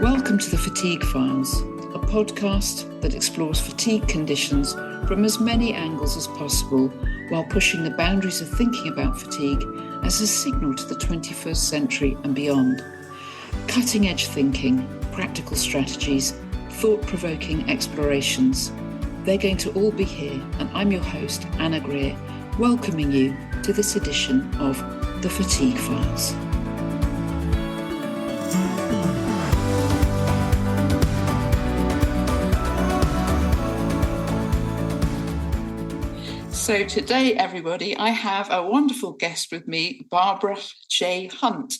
Welcome to the Fatigue Files, a podcast that explores fatigue conditions from as many angles as possible while pushing the boundaries of thinking about fatigue as a signal to the 21st century and beyond. Cutting-edge thinking, practical strategies, thought-provoking explorations. They're going to all be here, and I'm your host, Anna Greer, welcoming you to this edition of the Fatigue Files. So today, everybody, I have a wonderful guest with me, Barbara J. Hunt,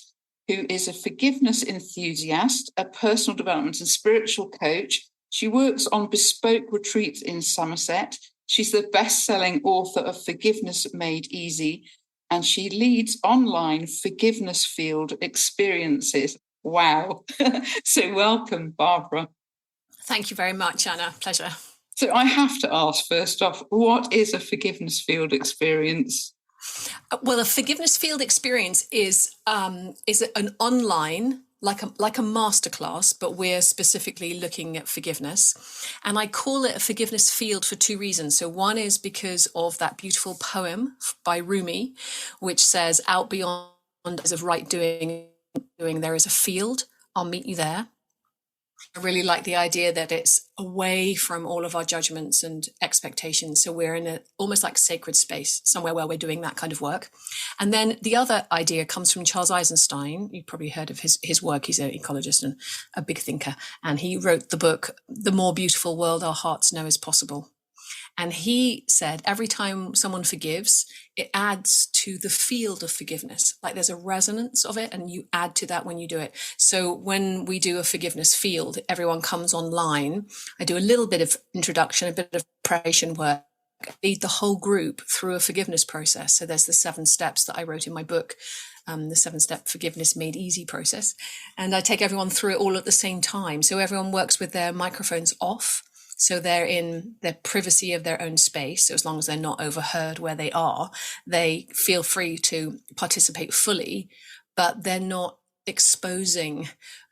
who is a forgiveness enthusiast, a personal development and spiritual coach. She works on bespoke retreats in Somerset. She's the best-selling author of Forgiveness Made Easy, and she leads online forgiveness field experiences. Wow. So welcome, Barbara. Thank you very much, Anna. Pleasure. So I have to ask, first off, what is a forgiveness field experience? Well, a forgiveness field experience is an online, like a masterclass, but we're specifically looking at forgiveness. And I call it a forgiveness field for two reasons. So one is because of that beautiful poem by Rumi, which says, out beyond of right doing, there is a field. I'll meet you there. I really like the idea that it's away from all of our judgments and expectations. So we're in a almost like sacred space, somewhere where we're doing that kind of work. And then the other idea comes from Charles Eisenstein. You've probably heard of his work. He's an ecologist and a big thinker. And he wrote the book, The More Beautiful World Our Hearts Know Is Possible. And he said every time someone forgives, it adds to the field of forgiveness. Like there's a resonance of it, and you add to that when you do it. So when we do a forgiveness field, everyone comes online. I do a little bit of introduction, a bit of preparation work, lead the whole group through a forgiveness process. So there's the 7 steps that I wrote in my book, the 7-step Forgiveness Made Easy process. And I take everyone through it all at the same time. So everyone works with their microphones off. So they're in the privacy of their own space. So as long as they're not overheard where they are, they feel free to participate fully, but they're not exposing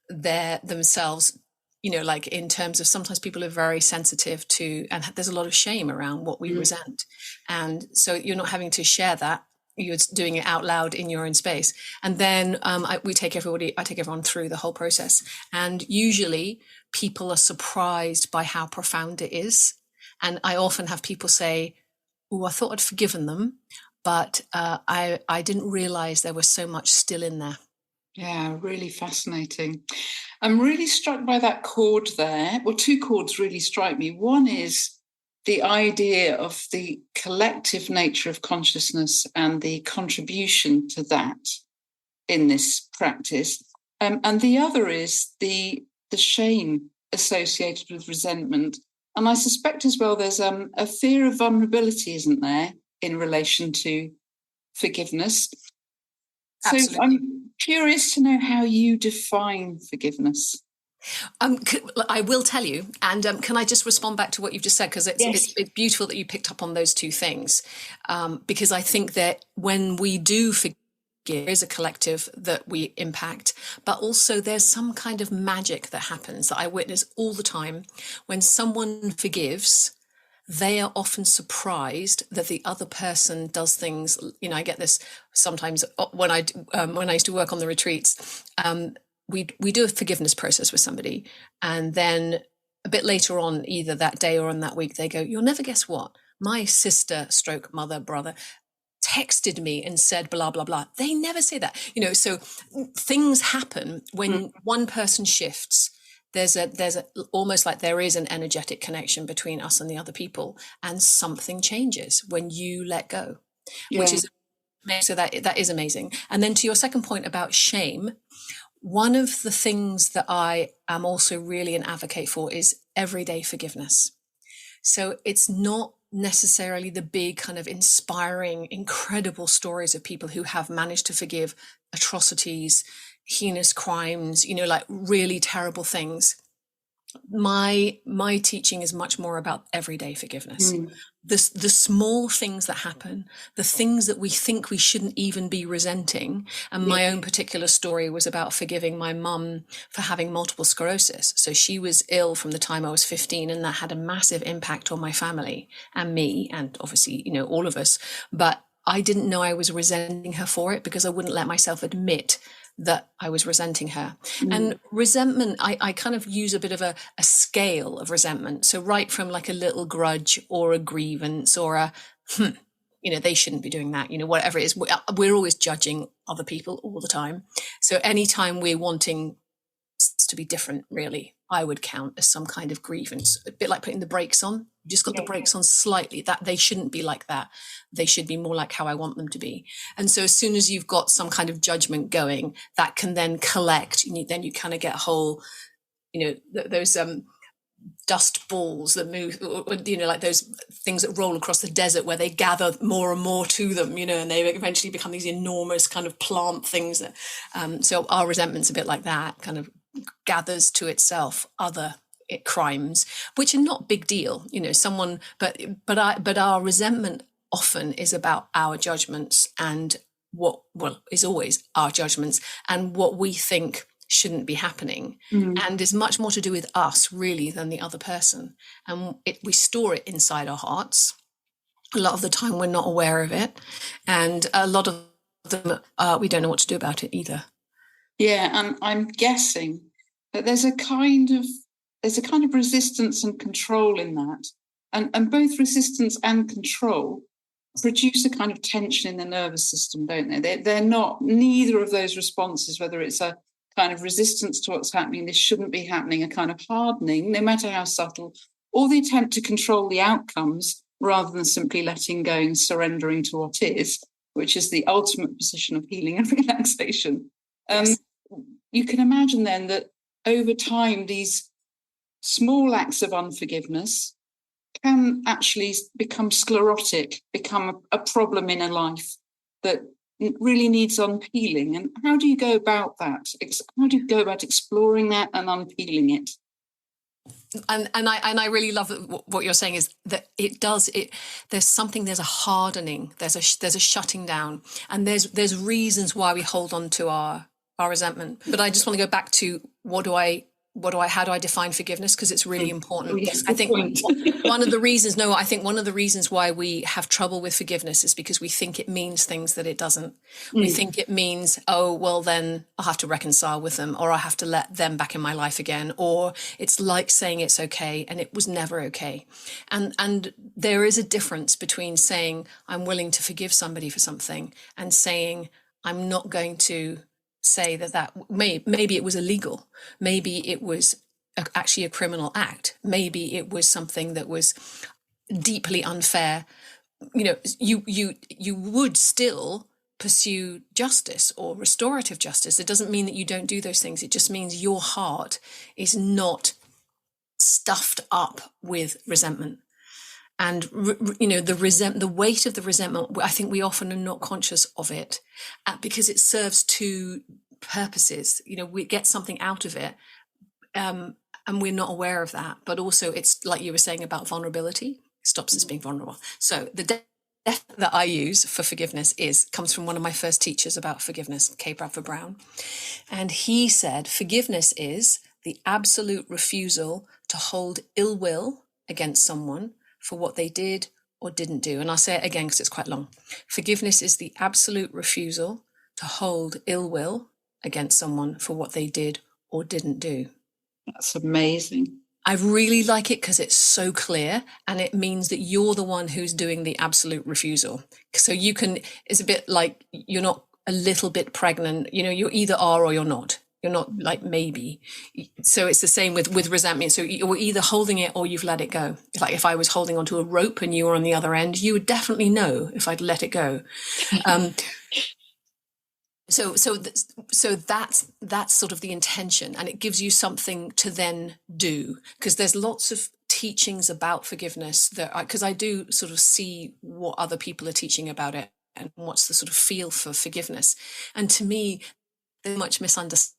themselves, like in terms of sometimes people are very sensitive to, and there's a lot of shame around what we resent. And so you're not having to share that. You're doing it out loud in your own space. And then I take everyone through the whole process. And usually people are surprised by how profound it is. And I often have people say, oh, I thought I'd forgiven them, but I didn't realize there was so much still in there. Yeah, really fascinating. I'm really struck by that chord there. Well, 2 chords really strike me. One is the idea of the collective nature of consciousness and the contribution to that in this practice. And the other is the shame associated with resentment. And I suspect as well there's a fear of vulnerability, isn't there, in relation to forgiveness? Absolutely. So I'm curious to know how you define forgiveness. I will tell you, and can I just respond back to what you've just said, because it's beautiful that you picked up on those 2 things, because I think that when we do forgive, there is a collective that we impact, but also there's some kind of magic that happens that I witness all the time. When someone forgives, they are often surprised that the other person does things. I get this sometimes when I used to work on the retreats. We do a forgiveness process with somebody, and then a bit later on, either that day or on that week, they go, you'll never guess what, my sister stroke mother, brother texted me and said blah blah blah. They never say that, so things happen when one person shifts. There's almost like there is an energetic connection between us and the other people, and something changes when you let go, which is so that is amazing. And then to your second point about shame, one of the things that I am also really an advocate for is everyday forgiveness. So it's not necessarily the big kind of inspiring, incredible stories of people who have managed to forgive atrocities, heinous crimes, like really terrible things. My teaching is much more about everyday forgiveness. Mm. The small things that happen, the things that we think we shouldn't even be resenting. And Yeah. my own particular story was about forgiving my mum for having multiple sclerosis. So she was ill from the time I was 15, and that had a massive impact on my family and me, and obviously, all of us. But I didn't know I was resenting her for it, because I wouldn't let myself admit that I was resenting her. Mm. And resentment, I kind of use a bit of a scale of resentment. So right from like a little grudge or a grievance or a, they shouldn't be doing that, whatever it is. We're always judging other people all the time. So anytime we're wanting to be different, really, I would count as some kind of grievance, a bit like putting the brakes on. You just got the brakes on slightly. That they shouldn't be like that. They should be more like how I want them to be. And so as soon as you've got some kind of judgment going, that can then collect. Then you kind of get whole, those dust balls that move, like those things that roll across the desert, where they gather more and more to them, and they eventually become these enormous kind of plant things. That, so our resentment's a bit like that, kind of gathers to itself other crimes, which are not big deal, someone, but our resentment often is about our judgments, and is always our judgments, and what we think shouldn't be happening, and is much more to do with us really than the other person. And we store it inside our hearts. A lot of the time we're not aware of it, and a lot of them we don't know what to do about it either. Yeah, and I'm guessing that there's a kind of resistance and control in that, and both resistance and control produce a kind of tension in the nervous system, don't they? They're not, neither of those responses, whether it's a kind of resistance to what's happening, this shouldn't be happening, a kind of hardening, no matter how subtle, or the attempt to control the outcomes rather than simply letting go and surrendering to what is, which is the ultimate position of healing and relaxation. Yes. You can imagine then that over time, these small acts of unforgiveness can actually become sclerotic, become a problem in a life that really needs unpeeling. And how do you go about that? How do you go about exploring that and unpeeling it? And I really love what you're saying, is that there's a hardening, there's a shutting down, and there's reasons why we hold on to our resentment. But I just want to go back to how do I define forgiveness? Because it's really important. Oh, yes, I think one of the reasons why we have trouble with forgiveness is because we think it means things that it doesn't. We think it means, oh, well, then I'll have to reconcile with them, or I'll have to let them back in my life again, or it's like saying it's okay and it was never okay. And there is a difference between saying I'm willing to forgive somebody for something and saying I'm not going to say that maybe it was illegal, maybe it was actually a criminal act, maybe it was something that was deeply unfair. You would still pursue justice or restorative justice. It doesn't mean that you don't do those things. It just means your heart is not stuffed up with resentment. And the weight of the resentment, I think we often are not conscious of it, because it serves two purposes. We get something out of it, and we're not aware of that. But also, it's like you were saying about vulnerability, it stops us being vulnerable. So the death that I use for forgiveness comes from one of my first teachers about forgiveness, K. Bradford Brown, and he said forgiveness is the absolute refusal to hold ill will against someone for what they did or didn't do. And I'll say it again because it's quite long. Forgiveness is the absolute refusal to hold ill will against someone for what they did or didn't do. That's amazing. I really like it because it's so clear, and it means that you're the one who's doing the absolute refusal. So it's a bit like you're not a little bit pregnant, you either are or you're not. You're not like maybe. So it's the same with resentment. So you're either holding it or you've let it go. It's like if I was holding onto a rope and you were on the other end, you would definitely know if I'd let it go. So that's sort of the intention, and it gives you something to then do, because there's lots of teachings about forgiveness because I do sort of see what other people are teaching about it and what's the sort of feel for forgiveness. And to me, there's much misunderstanding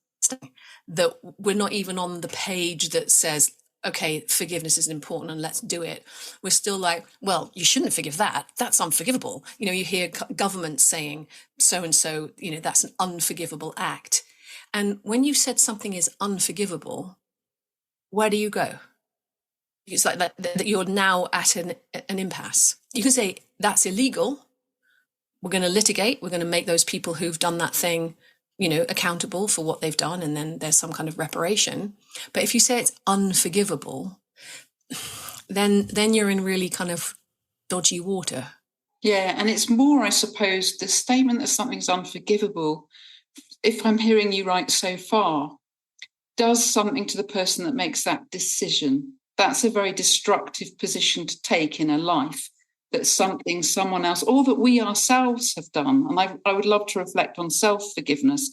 that we're not even on the page that says okay, forgiveness is important and let's do it. We're still like, well, you shouldn't forgive that. That's unforgivable. You know, you hear governments saying so and so, you know, that's an unforgivable act. And when you said something is unforgivable, where do you go? It's like that you're now at an impasse. You can say that's illegal. We're going to litigate. We're going to make those people who've done that thing, you know, accountable for what they've done, and then there's some kind of reparation. But if you say it's unforgivable, then you're in really kind of dodgy water. Yeah, and it's more, I suppose, the statement that something's unforgivable, if I'm hearing you right so far, does something to the person that makes that decision. That's a very destructive position to take in a life, that something someone else or that we ourselves have done. And I would love to reflect on self-forgiveness,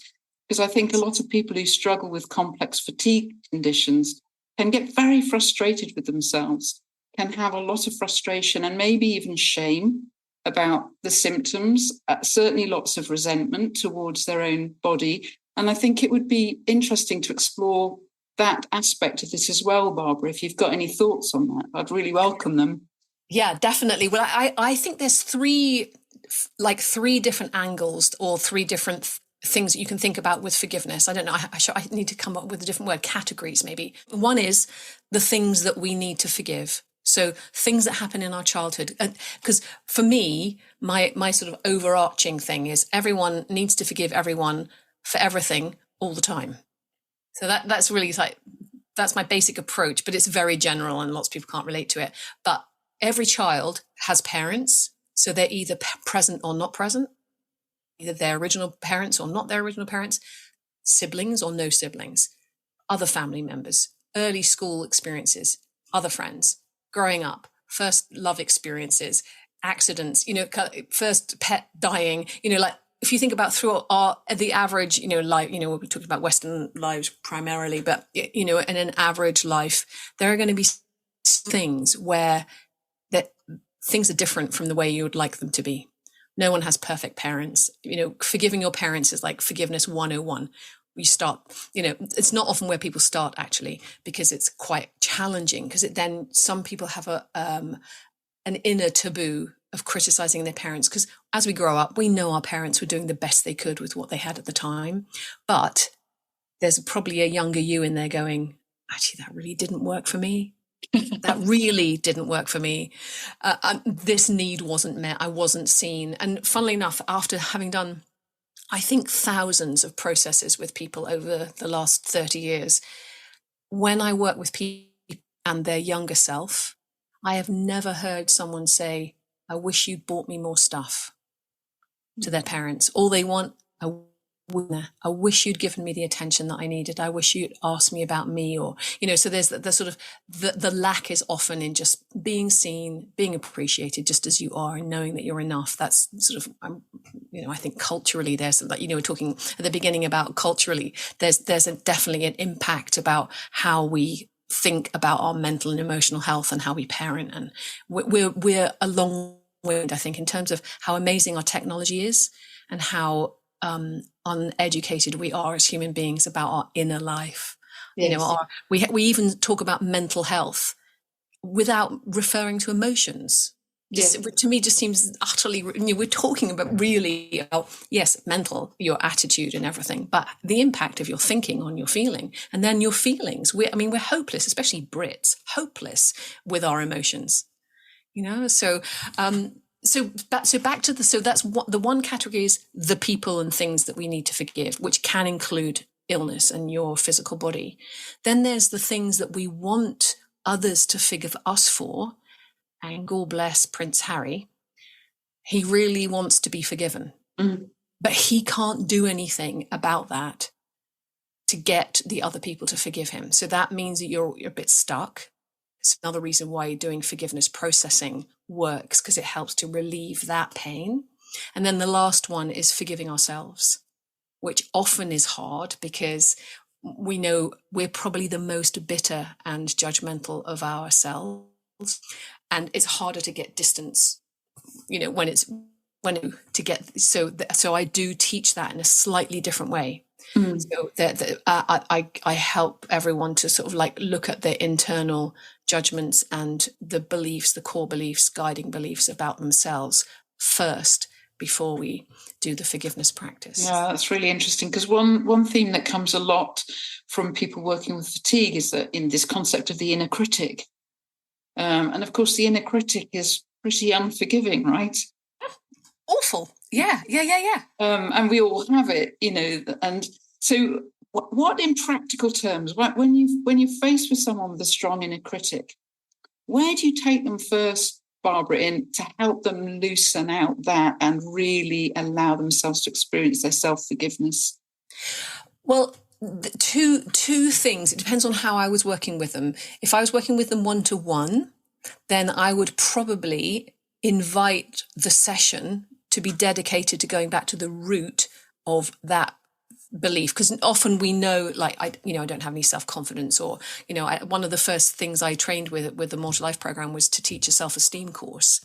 because I think a lot of people who struggle with complex fatigue conditions can get very frustrated with themselves, can have a lot of frustration and maybe even shame about the symptoms, certainly lots of resentment towards their own body. And I think it would be interesting to explore that aspect of this as well, Barbara. If you've got any thoughts on that, I'd really welcome them. Yeah, definitely. Well, I think there's three different angles or three different things that you can think about with forgiveness. I don't know. I need to come up with a different word, categories maybe. One is the things that we need to forgive. So things that happen in our childhood, because for me, my sort of overarching thing is everyone needs to forgive everyone for everything all the time. So that's really like, that's my basic approach, but it's very general and lots of people can't relate to it. But every child has parents, so they're either present or not present, either their original parents or not their original parents, siblings or no siblings, other family members, early school experiences, other friends, growing up, first love experiences, accidents, you know, first pet dying, you know, like if you think about through the average, you know, life, you know, we talked about Western lives primarily, but, you know, in an average life, there are going to be things where that things are different from the way you would like them to be. No one has perfect parents. You know, forgiving your parents is like forgiveness 101. You start, you know, it's not often where people start actually, because it's quite challenging, because then some people have an inner taboo of criticizing their parents, because as we grow up, we know our parents were doing the best they could with what they had at the time. But there's probably a younger you in there going, actually, that really didn't work for me. That really didn't work for me. This need wasn't met. I wasn't seen. And funnily enough, after having done, I think, thousands of processes with people over the last 30 years, when I work with people and their younger self, I have never heard someone say, I wish you'd bought me more stuff, to their parents. All they want, I wish you'd given me the attention that I needed. I wish you'd asked me about me, or, you know, so there's the sort of, the lack is often in just being seen, being appreciated just as you are, and knowing that you're enough. That's sort of, you know, I think culturally there's, like, you know, we're talking at the beginning about culturally, there's definitely an impact about how we think about our mental and emotional health and how we parent. And we're a long way, I think, in terms of how amazing our technology is and how uneducated we are as human beings about our inner life. Yes. You know, we even talk about mental health without referring to emotions. Just, yeah. To me, just seems utterly, you know, we're talking about really about, yes, mental, your attitude and everything, but the impact of your thinking on your feeling, and then your feelings. We're hopeless, especially Brits, hopeless with our emotions. You know, so back to that's what the one category is, the people and things that we need to forgive, which can include illness and your physical body. Then there's the things that we want others to forgive us for. And God bless Prince Harry. He really wants to be forgiven, but he can't do anything about that to get the other people to forgive him. So that means that you're a bit stuck. It's another reason why doing forgiveness processing works, because it helps to relieve that pain. And then the last one is forgiving ourselves, which often is hard because we know we're probably the most bitter and judgmental of ourselves. And it's harder to get distance, you know, so I do teach that in a slightly different way. Mm. So I help everyone to sort of like look at their internal judgments and the beliefs, the core beliefs, guiding beliefs about themselves first before we do the forgiveness practice. Yeah, that's really interesting, because one theme that comes a lot from people working with fatigue is that in this concept of the inner critic. And of course, the inner critic is pretty unforgiving, right? Awful. Yeah. And we all have it, And so, what in practical terms, when you're faced with someone with a strong inner critic, where do you take them first, Barbara, in to help them loosen out that and really allow themselves to experience their self-forgiveness? Well, two things. It depends on how I was working with them. If I was working with them one-to-one, then I would probably invite the session to be dedicated to going back to the root of that belief, because often we know, like, I don't have any self-confidence, or one of the first things I trained with the More to Life program was to teach a self-esteem course,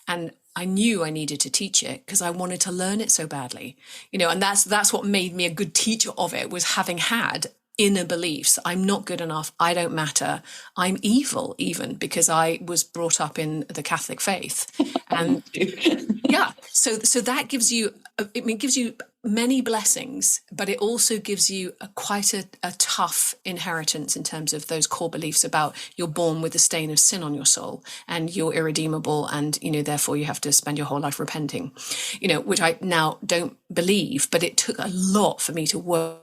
and I knew I needed to teach it because I wanted to learn it so badly, and that's what made me a good teacher of it, was having had inner beliefs. I'm not good enough. I don't matter. I'm evil, even because I was brought up in the Catholic faith. And yeah, so that gives you, it gives you many blessings, but it also gives you quite a tough inheritance in terms of those core beliefs about you're born with a stain of sin on your soul and you're irredeemable, and therefore you have to spend your whole life repenting, which I now don't believe, but it took a lot for me to work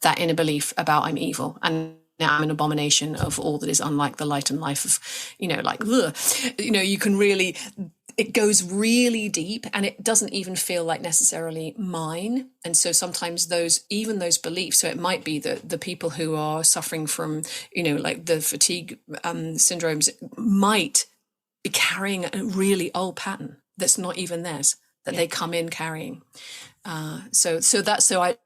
that inner belief about I'm evil and now I'm an abomination of all that is unlike the light and life of, you can really, it goes really deep, and it doesn't even feel like necessarily mine. And so sometimes those beliefs, so it might be that the people who are suffering from, like the fatigue syndromes might be carrying a really old pattern that's not even theirs, that they come in carrying. So that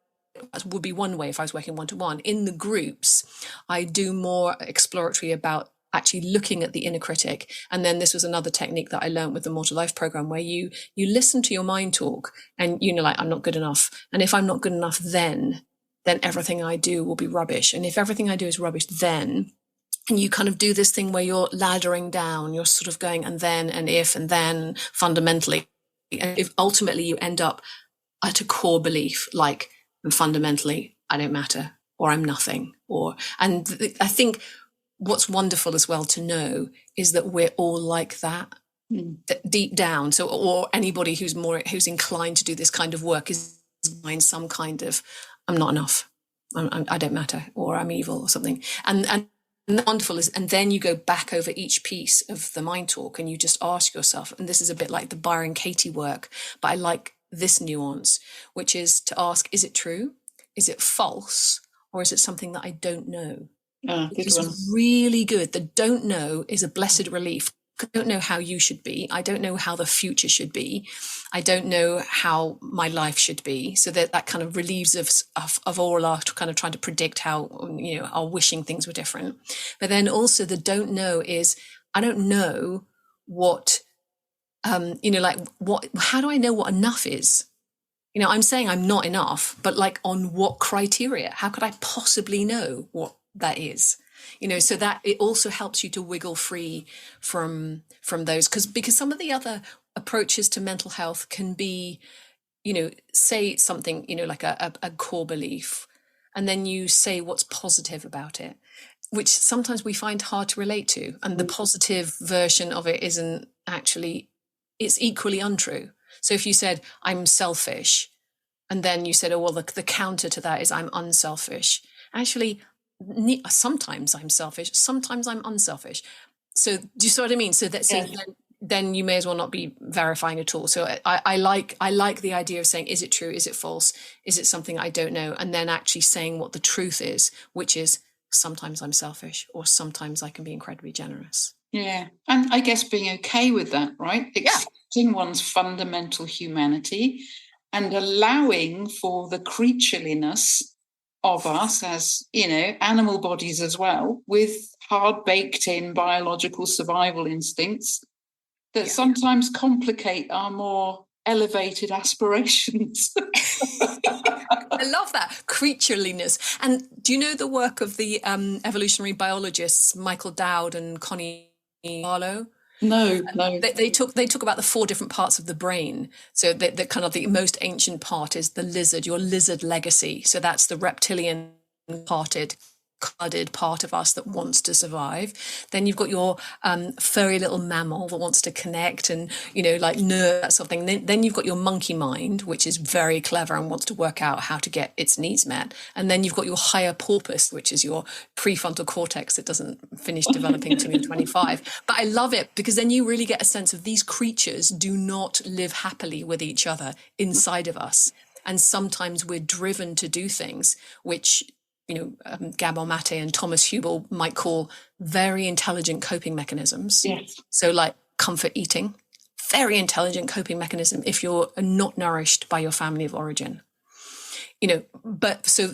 would be one way if I was working one-to-one. In the groups, I do more exploratory about actually looking at the inner critic. And then this was another technique that I learned with the More to Life program, where you listen to your mind talk and like, I'm not good enough. And if I'm not good enough, then everything I do will be rubbish. And if everything I do is rubbish, then, and you kind of do this thing where you're laddering down, you're sort of going, and then, and if, and then fundamentally, and if ultimately you end up at a core belief, like, and fundamentally, I don't matter, or I'm nothing, and I think what's wonderful as well to know is that we're all like that deep down. So, or anybody who's inclined to do this kind of work is find some kind of, I'm not enough, I don't matter, or I'm evil or something. And wonderful is, and then you go back over each piece of the mind talk and you just ask yourself, and this is a bit like the Byron Katie work, but I like this nuance, which is to ask, is it true? Is it false? Or is it something that I don't know? Good one. Really good. The don't know is a blessed relief. I don't know how you should be. I don't know how the future should be. I don't know how my life should be. So that kind of relieves of all our kind of trying to predict how, our wishing things were different. But then also the don't know is, I don't know what, how do I know what enough is? I'm saying I'm not enough, but like, on what criteria? How could I possibly know what that is? So that it also helps you to wiggle free from those, because some of the other approaches to mental health can be, say something, like a core belief, and then you say what's positive about it, which sometimes we find hard to relate to. And the positive version of it isn't actually, it's equally untrue. So if you said, I'm selfish, and then you said, oh, well, the counter to that is I'm unselfish. Actually, sometimes I'm selfish, sometimes I'm unselfish. So do you see what I mean? So then you may as well not be verifying at all. So I like the idea of saying, is it true? Is it false? Is it something I don't know? And then actually saying what the truth is, which is sometimes I'm selfish, or sometimes I can be incredibly generous. Yeah. And I guess being okay with that, right? Accepting one's fundamental humanity and allowing for the creatureliness of us as, animal bodies as well, with hard baked in biological survival instincts that sometimes complicate our more elevated aspirations. I love that. creatureliness. And do you know the work of the evolutionary biologists Michael Dowd and Connie Barlow? No, no. They talk about the four different parts of the brain. So the kind of the most ancient part is the lizard, your lizard legacy. So that's the reptilian parted colored part of us that wants to survive. Then you've got your furry little mammal that wants to connect and, you know, like nerd, that sort of thing. Then you've got your monkey mind, which is very clever and wants to work out how to get its needs met. And then you've got your higher porpoise, which is your prefrontal cortex that doesn't finish developing till you're 25. But I love it because then you really get a sense of these creatures do not live happily with each other inside of us. And sometimes we're driven to do things which, you know, Gabor Mate and Thomas Hubel might call very intelligent coping mechanisms. Yes. So like comfort eating, very intelligent coping mechanism if you're not nourished by your family of origin. You know, but so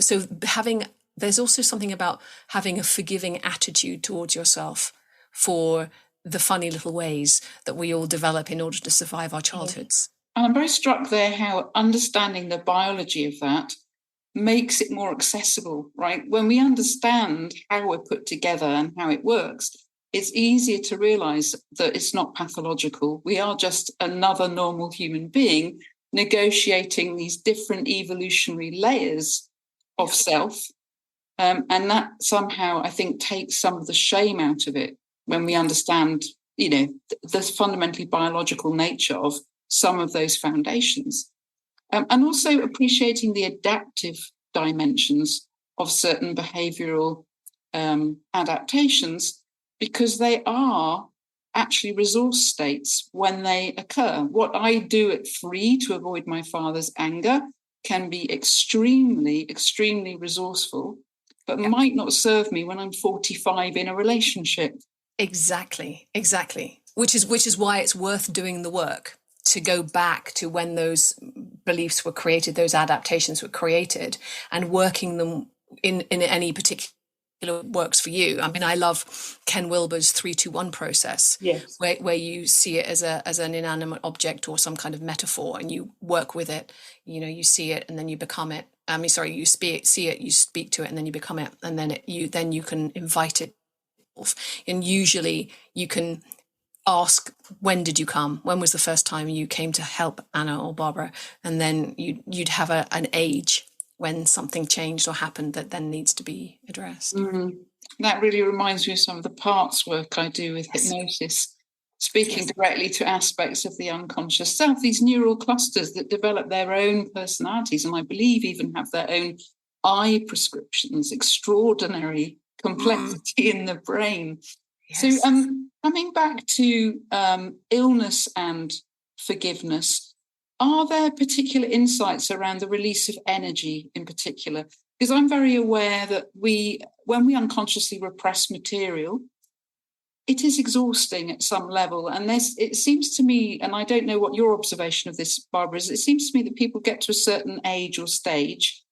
there's also something about having a forgiving attitude towards yourself for the funny little ways that we all develop in order to survive our childhoods. And I'm very struck there how understanding the biology of that makes it more accessible, right? When we understand how we're put together and how it works, it's easier to realize that it's not pathological. We are just another normal human being negotiating these different evolutionary layers of self. And that somehow, I think, takes some of the shame out of it when we understand, you know, the fundamentally biological nature of some of those foundations. And also appreciating the adaptive dimensions of certain behavioural adaptations, because they are actually resource states when they occur. What I do at 3 to avoid my father's anger can be extremely, extremely resourceful, but might not serve me when I'm 45 in a relationship. Exactly. Which is why it's worth doing the work, to go back to when those beliefs were created, those adaptations were created, and working them in any particular works for you. I mean, I love Ken Wilber's 3-2-1 process, yes, where you see it as an inanimate object or some kind of metaphor, and you work with it. You know, you see it and then you become it. You see it, you speak to it, and then you become it, and then you can invite it. And usually you can ask, when did you come? When was the first time you came to help Anna or Barbara? And then you'd have an age when something changed or happened that then needs to be addressed. Mm-hmm. That really reminds me of some of the parts work I do with hypnosis, speaking directly to aspects of the unconscious self, these neural clusters that develop their own personalities, and I believe even have their own eye prescriptions, extraordinary complexity in the brain. Yes. So coming back to illness and forgiveness, are there particular insights around the release of energy in particular? Because I'm very aware that when we unconsciously repress material, it is exhausting at some level. And it seems to me, and I don't know what your observation of this, Barbara, is, it seems to me that people get to a certain age or stage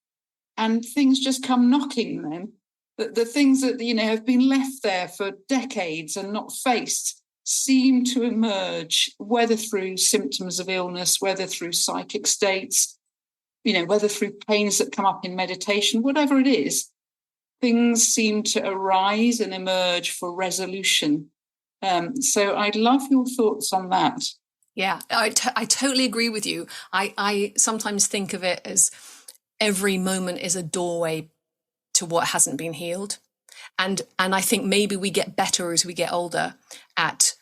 and things just come knocking them. The things that, you know, have been left there for decades and not faced seem to emerge, whether through symptoms of illness, whether through psychic states, you know, whether through pains that come up in meditation, whatever it is, things seem to arise and emerge for resolution. So I'd love your thoughts on that. Yeah, I totally agree with you. I sometimes think of it as every moment is a doorway to what hasn't been healed. And I think maybe we get better as we get older at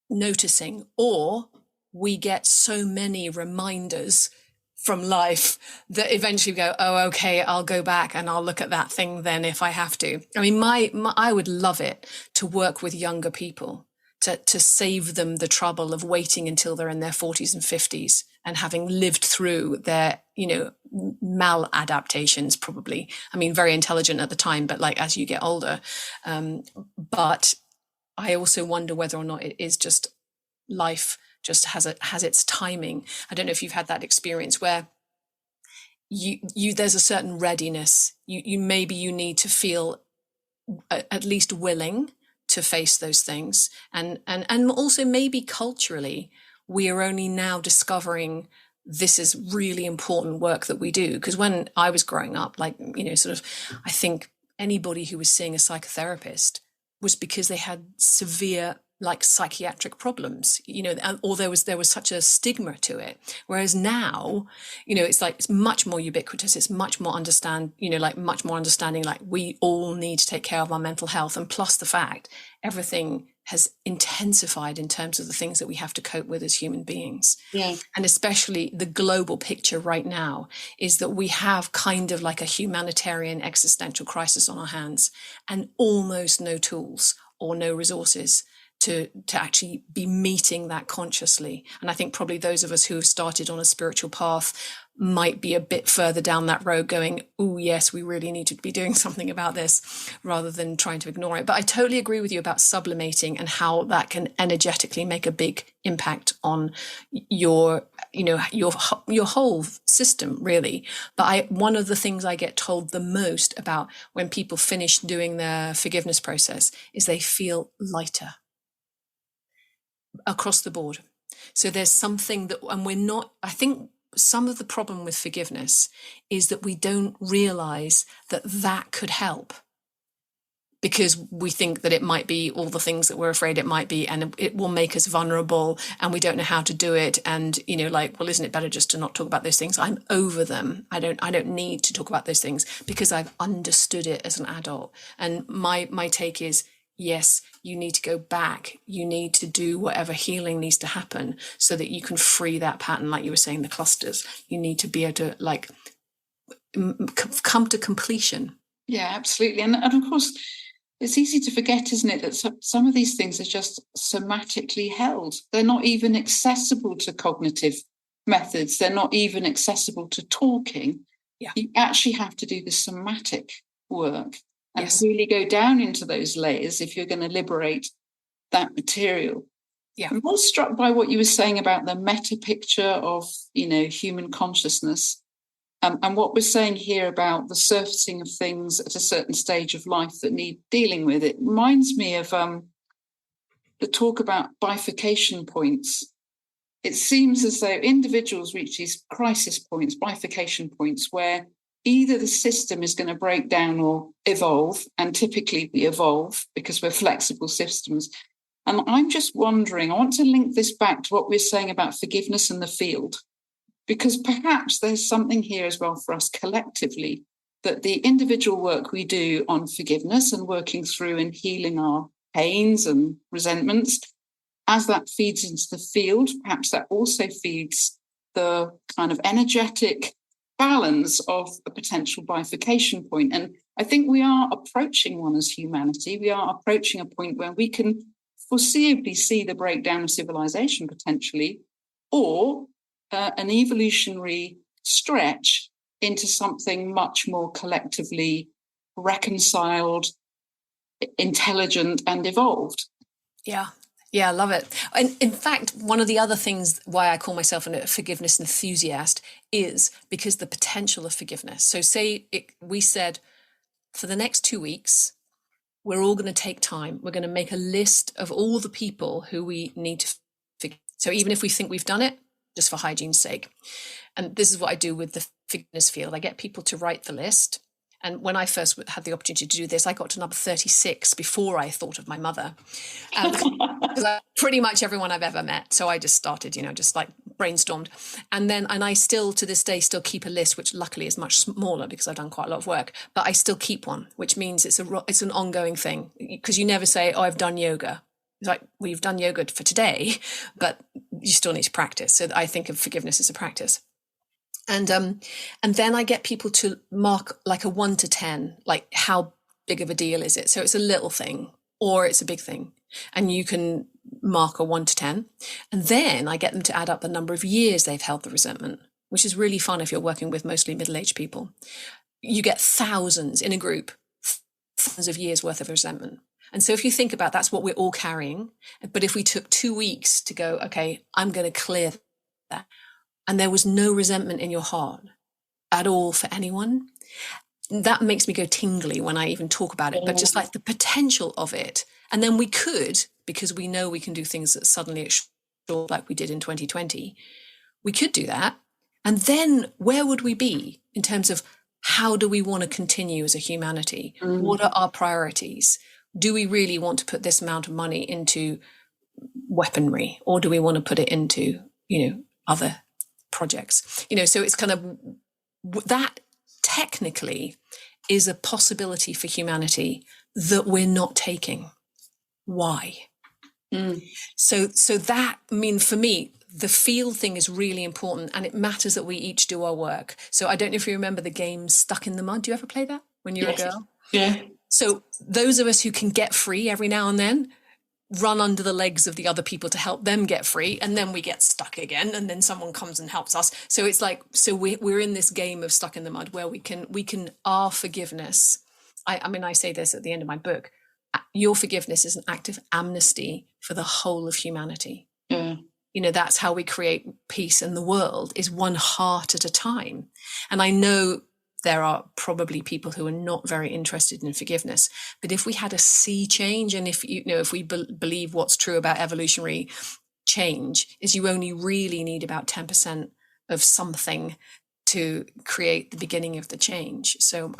noticing, or we get so many reminders from life that eventually we go, oh, okay, I'll go back and I'll look at that thing then if I have to. I mean, I would love it to work with younger people, to save them the trouble of waiting until they're in their 40s and 50s and having lived through their, you know, maladaptations, probably. I mean, very intelligent at the time, but like as you get older. But I also wonder whether or not it is just life just has its timing. I don't know if you've had that experience where you there's a certain readiness. You maybe you need to feel at least willing to face those things, and also maybe culturally we are only now discovering this is really important work that we do. Because when I was growing up, like, sort of, I think anybody who was seeing a psychotherapist was because they had severe, like, psychiatric problems, or there was such a stigma to it. Whereas now, it's much more ubiquitous. It's much more much more understanding, like, we all need to take care of our mental health. And plus the fact everything has intensified in terms of the things that we have to cope with as human beings. Yeah. And especially the global picture right now is that we have kind of like a humanitarian existential crisis on our hands, and almost no tools or no resources to actually be meeting that consciously. And I think probably those of us who have started on a spiritual path might be a bit further down that road going, oh yes, we really need to be doing something about this, rather than trying to ignore it. But I totally agree with you about sublimating and how that can energetically make a big impact on your whole system, really. But one of the things I get told the most about when people finish doing their forgiveness process is they feel lighter across the board. So there's something that, and I think some of the problem with forgiveness is that we don't realize that could help, because we think that it might be all the things that we're afraid it might be, and it will make us vulnerable, and we don't know how to do it. And, well, isn't it better just to not talk about those things? I'm over them. I don't need to talk about those things because I've understood it as an adult. And my take is, yes, you need to go back. You need to do whatever healing needs to happen so that you can free that pattern. Like you were saying, the clusters, you need to be able to, like, come to completion. Yeah, absolutely. And of course, it's easy to forget, isn't it, that some of these things are just somatically held. They're not even accessible to cognitive methods. They're not even accessible to talking. Yeah. You actually have to do the somatic work and Yes. really go down into those layers if you're going to liberate that material. Yeah. I'm more struck by what you were saying about the meta picture of, human consciousness. And what we're saying here about the surfacing of things at a certain stage of life that need dealing with. It reminds me of the talk about bifurcation points. It seems as though individuals reach these crisis points, bifurcation points, where either the system is going to break down or evolve, and typically we evolve because we're flexible systems. And I'm just wondering, I want to link this back to what we're saying about forgiveness in the field, because perhaps there's something here as well for us collectively, that the individual work we do on forgiveness and working through and healing our pains and resentments, as that feeds into the field, perhaps that also feeds the kind of energetic balance of a potential bifurcation point. And I think we are approaching one as humanity. We are approaching a point where we can foreseeably see the breakdown of civilization potentially, or an evolutionary stretch into something much more collectively reconciled, intelligent, and evolved. Yeah. Yeah, I love it. And in fact, one of the other things why I call myself a forgiveness enthusiast is because the potential of forgiveness. So we said for the next 2 weeks, we're all going to take time. We're going to make a list of all the people who we need to forgive. So even if we think we've done it, just for hygiene's sake. And this is what I do with the forgiveness field. I get people to write the list. And when I first had the opportunity to do this, I got to number 36 before I thought of my mother. Pretty much everyone I've ever met. So I just started, just like brainstormed. And I still, to this day, still keep a list, which luckily is much smaller because I've done quite a lot of work. But I still keep one, which means it's an ongoing thing. Because you never say, oh, I've done yoga. It's like, well, you've done yoga for today, but you still need to practice. So I think of forgiveness as a practice. And then I get people to mark like a 1 to 10, like how big of a deal is it? So it's a little thing or it's a big thing. And you can mark a 1 to 10. And then I get them to add up the number of years they've held the resentment, which is really fun if you're working with mostly middle-aged people. You get thousands in a group, thousands of years worth of resentment. And so if you think about that's what we're all carrying. But if we took 2 weeks to go, okay, I'm going to clear that. And there was no resentment in your heart at all for anyone, that makes me go tingly when I even talk about it, but just like the potential of it. And then we could, because we know we can do things that suddenly it's short, like we did in 2020, we could do that. And then where would we be in terms of how do we want to continue as a humanity? What are our priorities? Do we really want to put this amount of money into weaponry, or do we want to put it into, other projects? So it's kind of that technically is a possibility for humanity that we're not taking. Why? So that, for me, the feel thing is really important, and it matters that we each do our work. So I don't know if you remember the game Stuck in the Mud. Do you ever play that when you were a girl? Yeah. So those of us who can get free every now and then run under the legs of the other people to help them get free, and then we get stuck again, and then someone comes and helps us. So it's like, we're in this game of Stuck in the Mud where we can our forgiveness. I say this at the end of my book. Your forgiveness is an act of amnesty for the whole of humanity. Yeah. That's how we create peace in the world, is one heart at a time. And I know there are probably people who are not very interested in forgiveness, but if we had a sea change, and if we believe what's true about evolutionary change, is you only really need about 10% of something to create the beginning of the change. So,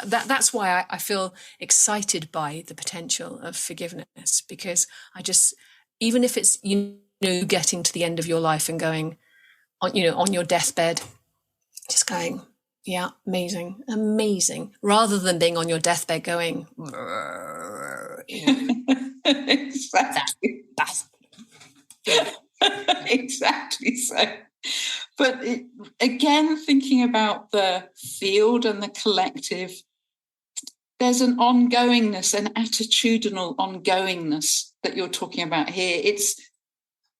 that's why I feel excited by the potential of forgiveness, because even if it's, getting to the end of your life and going on your deathbed, just going, yeah, amazing, rather than being on your deathbed going, exactly. Exactly so. But again, thinking about the field and the collective, there's an ongoingness, an attitudinal ongoingness that you're talking about here.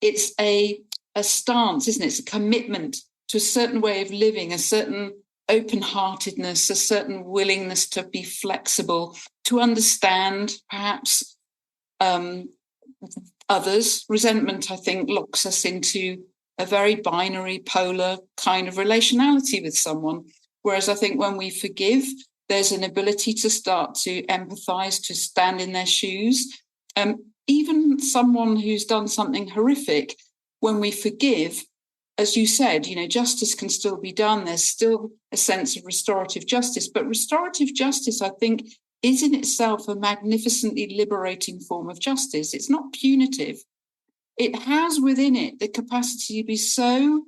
It's a stance, isn't it? It's a commitment to a certain way of living, a certain open-heartedness, a certain willingness to be flexible, to understand perhaps others. Resentment, I think, locks us into a very binary, polar kind of relationality with someone. Whereas I think when we forgive, there's an ability to start to empathize, to stand in their shoes. Even someone who's done something horrific, when we forgive, as you said, justice can still be done. There's still a sense of restorative justice. But restorative justice, I think, is in itself a magnificently liberating form of justice. It's not punitive. It has within it the capacity to be so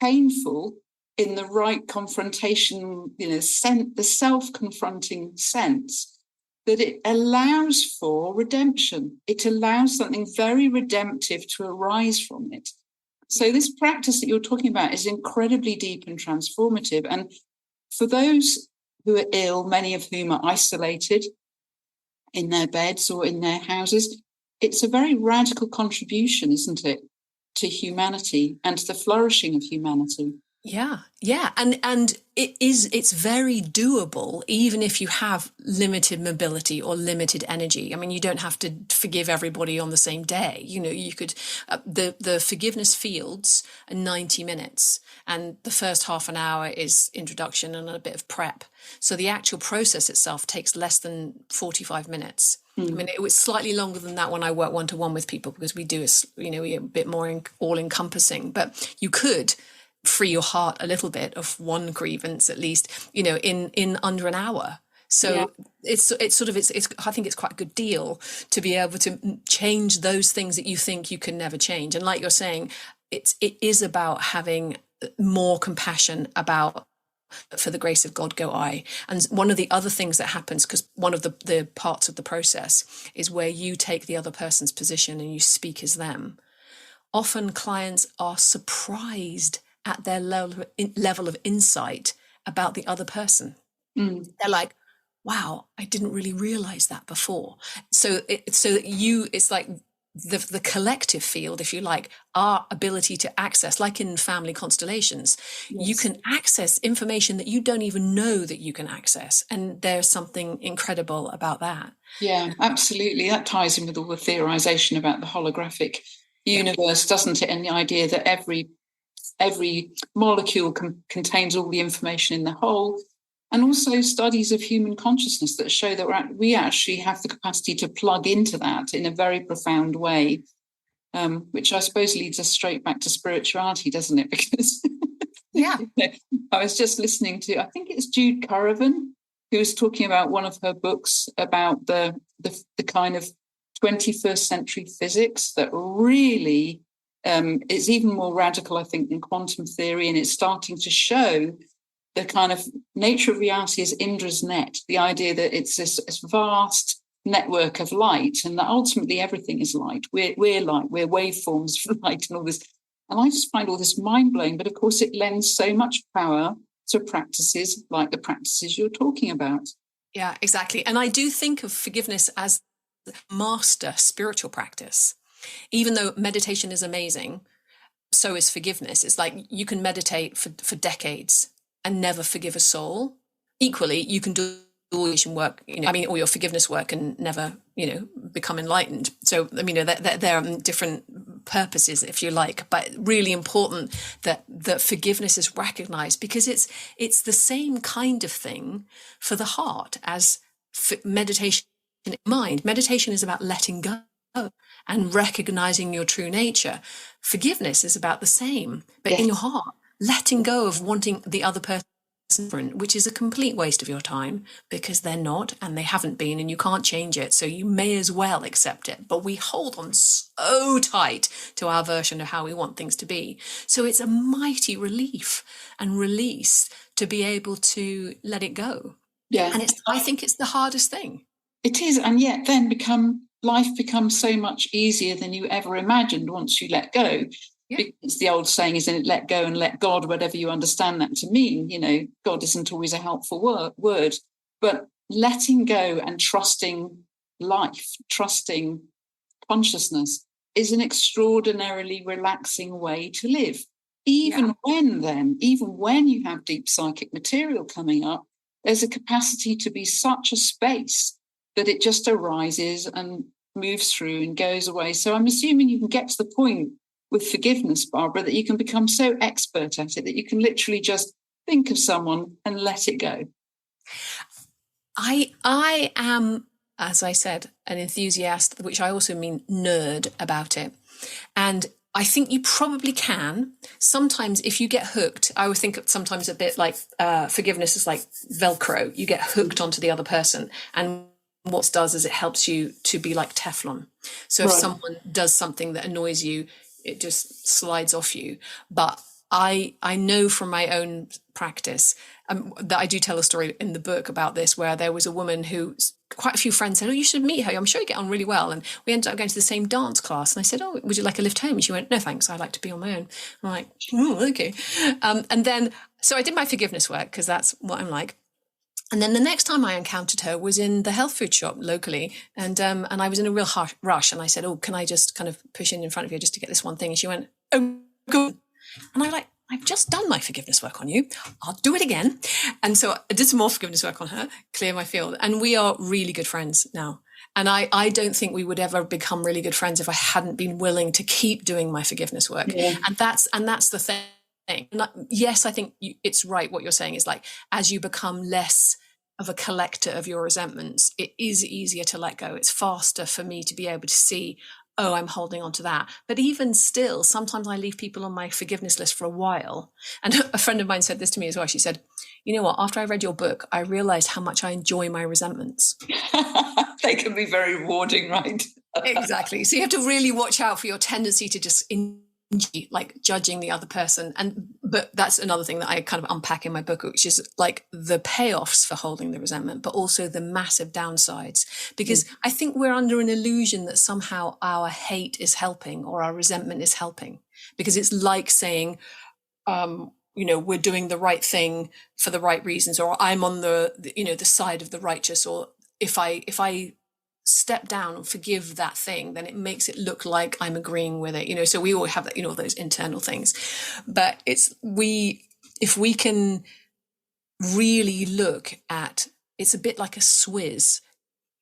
painful in the right confrontation, the self-confronting sense, that it allows for redemption. It allows something very redemptive to arise from it. So this practice that you're talking about is incredibly deep and transformative. And for those who are ill, many of whom are isolated in their beds or in their houses, it's a very radical contribution, isn't it, to humanity and to the flourishing of humanity. Yeah. And it's very doable, even if you have limited mobility or limited energy. You don't have to forgive everybody on the same day. You could, the forgiveness fields are 90 minutes, and the first half an hour is introduction and a bit of prep. So the actual process itself takes less than 45 minutes. It was slightly longer than that when I work one-to-one with people, because we're a bit more all-encompassing, but you could free your heart a little bit of one grievance, at least, in under an hour. So yeah. it's I think it's quite a good deal to be able to change those things that you think you can never change. And like you're saying, it is about having more compassion about, for the grace of God go I. And one of the other things that happens, because one of the parts of the process is where you take the other person's position and you speak as them. Often clients are surprised at their level of insight about the other person. They're like, wow, I didn't really realize that before. So it's like the collective field, if you like, our ability to access, like in family constellations, yes. You can access information that you don't even know that you can access. And there's something incredible about that. Yeah, absolutely. That ties in with all the theorization about the holographic universe, doesn't it? And the idea that every molecule contains all the information in the whole, and also studies of human consciousness that show that we actually have the capacity to plug into that in a very profound way, which I suppose leads us straight back to spirituality, doesn't it? Because Yeah. I was just listening to, I think it's Jude Currivan, who was talking about one of her books about the kind of 21st century physics that really is even more radical, I think, than quantum theory. And it's starting to show the kind of nature of reality is Indra's net, the idea that it's this vast network of light, and that ultimately everything is light. We're light, we're waveforms for light and all this. And I just find all this mind-blowing, but of course it lends so much power to practices like the practices you're talking about. Yeah, exactly. And I do think of forgiveness as master spiritual practice. Even though meditation is amazing, so is forgiveness. It's like you can meditate for decades and never forgive a soul. Equally, you can do all your work, all your forgiveness work and never, become enlightened. So, there are different purposes, if you like, but really important that forgiveness is recognized, because it's the same kind of thing for the heart as meditation in mind. Meditation is about letting go and recognizing your true nature. Forgiveness is about the same, but in your heart, letting go of wanting the other person different, which is a complete waste of your time, because they're not and they haven't been, and you can't change it, so you may as well accept it. But we hold on so tight to our version of how we want things to be. So it's a mighty relief and release to be able to let it go. Yeah. And I think it's the hardest thing. It is, and yet then life becomes so much easier than you ever imagined once you let go. Yeah. It's the old saying, isn't it? Let go and let God, whatever you understand that to mean. God isn't always a helpful word, but letting go and trusting life, trusting consciousness is an extraordinarily relaxing way to live. Even when you have deep psychic material coming up, there's a capacity to be such a space that it just arises and moves through and goes away. So I'm assuming you can get to the point with forgiveness, Barbara, that you can become so expert at it that you can literally just think of someone and let it go. I am, as I said, an enthusiast, which I also mean nerd about it. And I think you probably can. Sometimes if you get hooked, I would think sometimes a bit like forgiveness is like Velcro. You get hooked onto the other person, and what it does is it helps you to be like Teflon. So if someone does something that annoys you, it just slides off you. But I know from my own practice that I do tell a story in the book about this, where there was a woman who quite a few friends said, "Oh, you should meet her. I'm sure you get on really well." And we ended up going to the same dance class. And I said, "Oh, would you like a lift home?" And she went, "No, thanks. I like to be on my own." I'm like, "Oh, okay." And then, so I did my forgiveness work, because that's what I'm like. And then the next time I encountered her was in the health food shop locally. And I was in a real rush. And I said, "Oh, can I just kind of push in front of you just to get this one thing?" And she went, "Oh, good." And I'm like, "I've just done my forgiveness work on you. I'll do it again." And so I did some more forgiveness work on her, clear my field. And we are really good friends now. And I don't think we would ever become really good friends if I hadn't been willing to keep doing my forgiveness work. Yeah. And that's the thing. And yes, I think it's right what you're saying is, like, as you become less of a collector of your resentments, it is easier to let go. It's faster for me to be able to see, oh, I'm holding on to that. But even still, sometimes I leave people on my forgiveness list for a while. And a friend of mine said this to me as well. She said, "You know what, after I read your book, I realized how much I enjoy my resentments." They can be very rewarding, right? Exactly. So you have to really watch out for your tendency to just like judging the other person. But that's another thing that I kind of unpack in my book, which is like the payoffs for holding the resentment, but also the massive downsides. Because I think we're under an illusion that somehow our hate is helping or our resentment is helping, because it's like saying, we're doing the right thing for the right reasons, or I'm on the side of the righteous, or if I step down and forgive that thing, then it makes it look like I'm agreeing with it, so we all have that, those internal things. But if we can really look at, it's a bit like a Swizz.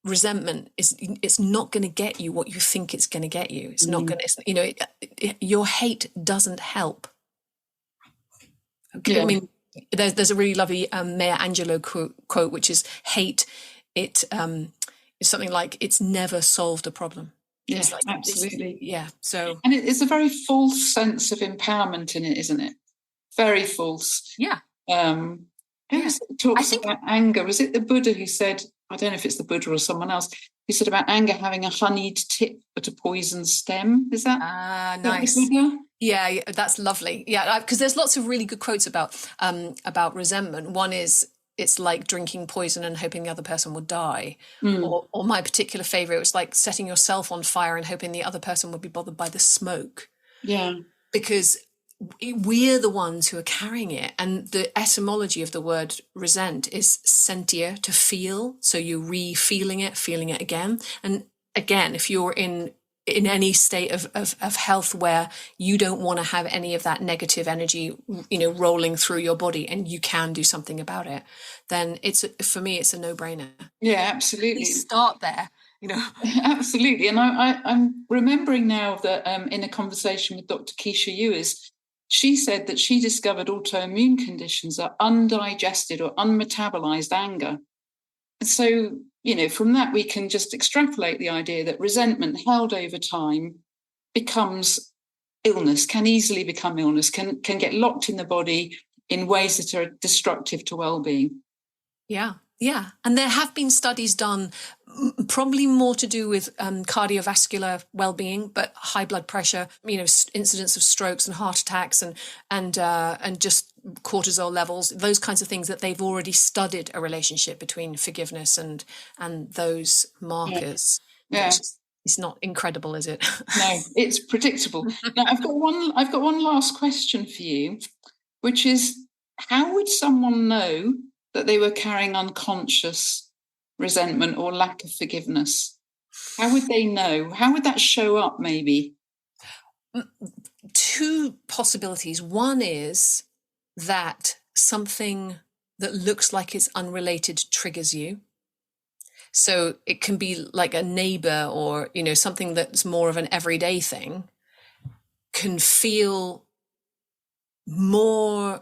Resentment it's not going to get you what you think it's going to get you. It's not going to, your hate doesn't help. Okay. Yeah. I mean, there's a really lovely Maya Angelou quote, which is, hate it's something like, it's never solved a problem. Yes, absolutely. Yeah. So, and it's a very false sense of empowerment in it, isn't it? very false. Yeah. Who was it talks about anger? Was it the Buddha who said, I don't know if it's the Buddha or someone else, who said about anger having a honeyed tip but a poisoned stem? Is that, nice? The Buddha? Yeah, that's lovely. Yeah, because there's lots of really good quotes about resentment. One is, it's like drinking poison and hoping the other person will die. Or my particular favorite was like setting yourself on fire and hoping the other person would be bothered by the smoke. Yeah. Because we're the ones who are carrying it. And the etymology of the word resent is sentir, to feel. So you're re-feeling it, feeling it again. And again, if you're in any state of health where you don't want to have any of that negative energy, rolling through your body, and you can do something about it, then for me, it's a no-brainer. Yeah, absolutely. Start there. Absolutely. And I'm remembering now that in a conversation with Dr. Keisha Ewers, she said that she discovered autoimmune conditions are undigested or unmetabolized anger. And so, from that, we can just extrapolate the idea that resentment held over time becomes illness, can easily become illness, can get locked in the body in ways that are destructive to well-being. Yeah. Yeah. And there have been studies done, probably more to do with cardiovascular well-being, but high blood pressure, incidence of strokes and heart attacks and just cortisol levels, those kinds of things, that they've already studied a relationship between forgiveness and those markers. Yeah. It's not incredible, is it? No, it's predictable. Now, I've got one last question for you, which is, how would someone know that they were carrying unconscious resentment or lack of forgiveness? How would they know? How would that show up, maybe? Two possibilities. One is that something that looks like it's unrelated triggers you. So it can be like a neighbor or, something that's more of an everyday thing, can feel more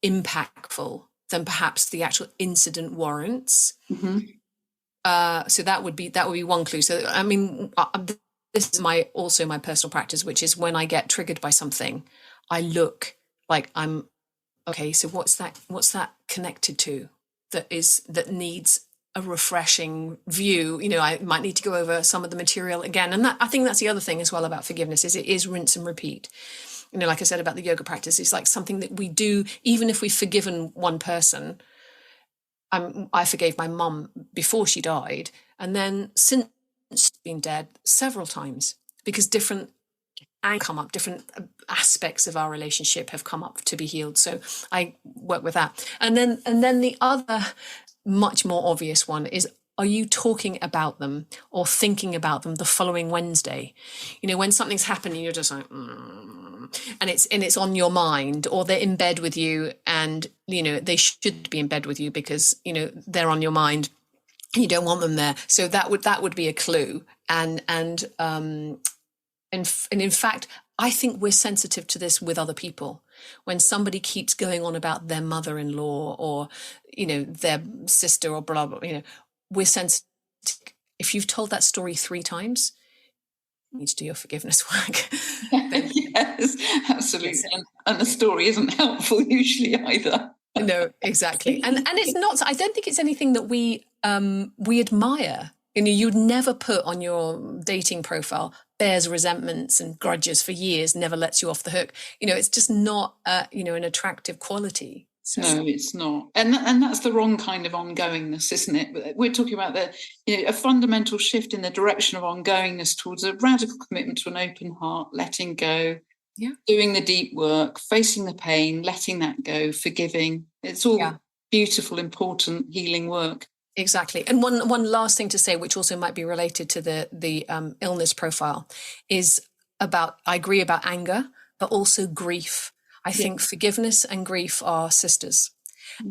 impactful than perhaps the actual incident warrants. Mm-hmm. So that would be one clue. So I mean, this is my personal practice, which is when I get triggered by something, I look like I'm okay. So what's that connected to that needs a refreshing view? I might need to go over some of the material again, and I think that's the other thing as well about forgiveness, is it is rinse and repeat. Like I said about the yoga practice, it's like something that we do, even if we've forgiven one person. I forgave my mum before she died, and then since she's been dead several times, because different aspects of our relationship have come up to be healed. So I work with that. And then the other much more obvious one is, are you talking about them or thinking about them the following Wednesday? When something's happening, you're just like, and it's on your mind, or they're in bed with you, and they should be in bed with you because they're on your mind. You don't want them there, so that would be a clue. And in fact, I think we're sensitive to this with other people. When somebody keeps going on about their mother-in-law or their sister or blah blah, we're sensitive. If you've told that story 3 times, you need to do your forgiveness work. Yes, absolutely. And the story isn't helpful usually either. No, exactly. And it's not, I don't think it's anything that we admire. You'd never put on your dating profile, bears resentments and grudges for years, never lets you off the hook. It's just not an attractive quality. So. No, it's not. And that's the wrong kind of ongoingness, isn't it? We're talking about a fundamental shift in the direction of ongoingness towards a radical commitment to an open heart, letting go, doing the deep work, facing the pain, letting that go, forgiving. It's all beautiful, important, healing work. Exactly. And one last thing to say, which also might be related to the illness profile, is I agree about anger, but also grief. I think forgiveness and grief are sisters.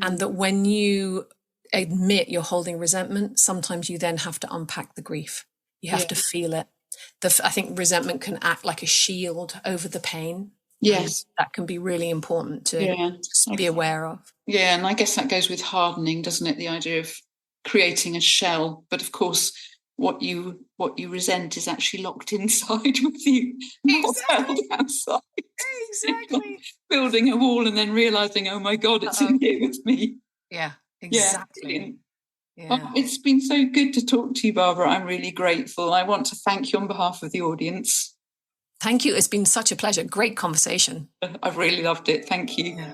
And that when you admit you're holding resentment, sometimes you then have to unpack the grief. You have to feel it. I think resentment can act like a shield over the pain. Yes. That can be really important to be aware of. Yeah, and I guess that goes with hardening, doesn't it? The idea of creating a shell. But of course, what you resent is actually locked inside with you, not held outside. Exactly. Building a wall and then realizing, oh my God, it's in here with me. Yeah, exactly. Oh, it's been so good to talk to you, Barbara. I'm really grateful. I want to thank you on behalf of the audience. Thank you. It's been such a pleasure. Great conversation. I've really loved it. Thank you. Yeah.